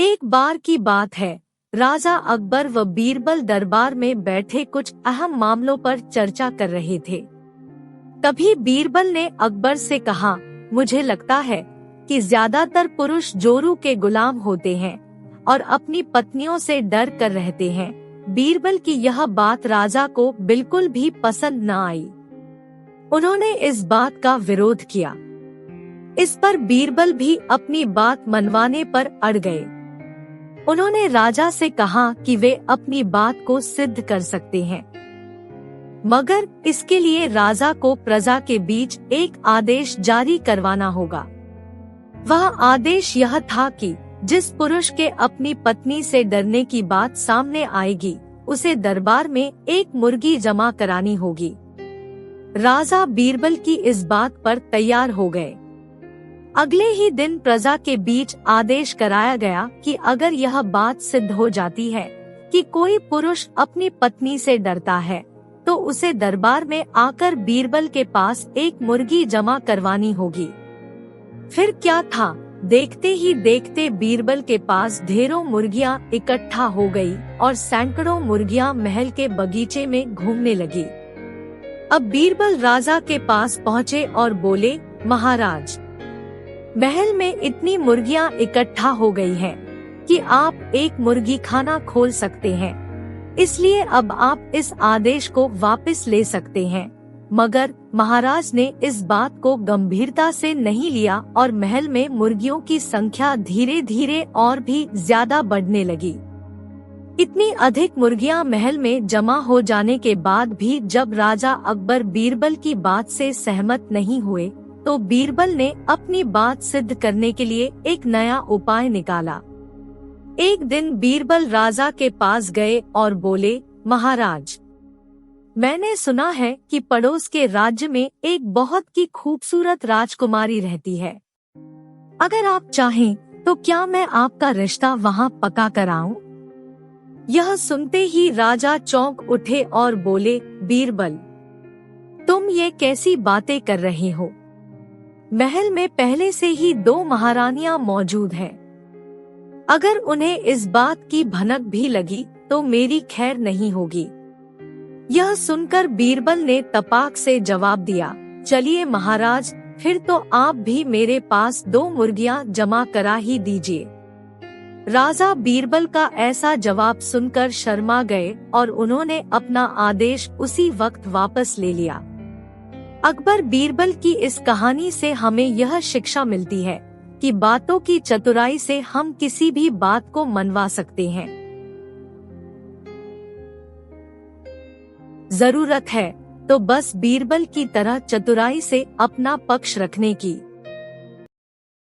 एक बार की बात है, राजा अकबर व बीरबल दरबार में बैठे कुछ अहम मामलों पर चर्चा कर रहे थे। तभी बीरबल ने अकबर से कहा, मुझे लगता है कि ज्यादातर पुरुष जोरू के गुलाम होते हैं और अपनी पत्नियों से डर कर रहते हैं। बीरबल की यह बात राजा को बिल्कुल भी पसंद न आई। उन्होंने इस बात का विरोध किया। इस पर बीरबल भी अपनी बात मनवाने पर अड़ गए। उन्होंने राजा से कहा कि वे अपनी बात को सिद्ध कर सकते हैं, मगर इसके लिए राजा को प्रजा के बीच एक आदेश जारी करवाना होगा। वह आदेश यह था कि जिस पुरुष के अपनी पत्नी से डरने की बात सामने आएगी, उसे दरबार में एक मुर्गी जमा करानी होगी। राजा बीरबल की इस बात पर तैयार हो गए। अगले ही दिन प्रजा के बीच आदेश कराया गया कि अगर यह बात सिद्ध हो जाती है कि कोई पुरुष अपनी पत्नी से डरता है, तो उसे दरबार में आकर बीरबल के पास एक मुर्गी जमा करवानी होगी। फिर क्या था, देखते ही देखते बीरबल के पास ढेरों मुर्गियां इकट्ठा हो गई और सैकड़ों मुर्गियां महल के बगीचे में घूमने लगी। अब बीरबल राजा के पास पहुँचे और बोले, महाराज, महल में इतनी मुर्गियां इकट्ठा हो गई हैं कि आप एक मुर्गी खाना खोल सकते हैं, इसलिए अब आप इस आदेश को वापस ले सकते हैं। मगर महाराज ने इस बात को गंभीरता से नहीं लिया और महल में मुर्गियों की संख्या धीरे धीरे और भी ज्यादा बढ़ने लगी। इतनी अधिक मुर्गियां महल में जमा हो जाने के बाद भी जब राजा अकबर बीरबल की बात से सहमत नहीं हुए, तो बीरबल ने अपनी बात सिद्ध करने के लिए एक नया उपाय निकाला। एक दिन बीरबल राजा के पास गए और बोले, महाराज, मैंने सुना है कि पड़ोस के राज्य में एक बहुत की खूबसूरत राजकुमारी रहती है। अगर आप चाहें तो क्या मैं आपका रिश्ता वहां पक्का कराऊं? यह सुनते ही राजा चौंक उठे और बोले, बीरबल, तुम ये कैसी बातें कर रहे हो? महल में पहले से ही 2 महारानियां मौजूद हैं। अगर उन्हें इस बात की भनक भी लगी तो मेरी खैर नहीं होगी। यह सुनकर बीरबल ने तपाक से जवाब दिया, चलिए महाराज, फिर तो आप भी मेरे पास 2 मुर्गियां जमा करा ही दीजिए। राजा बीरबल का ऐसा जवाब सुनकर शर्मा गए और उन्होंने अपना आदेश उसी वक्त वापस ले लिया। अकबर बीरबल की इस कहानी से हमें यह शिक्षा मिलती है कि बातों की चतुराई से हम किसी भी बात को मनवा सकते हैं। जरूरत है तो बस बीरबल की तरह चतुराई से अपना पक्ष रखने की।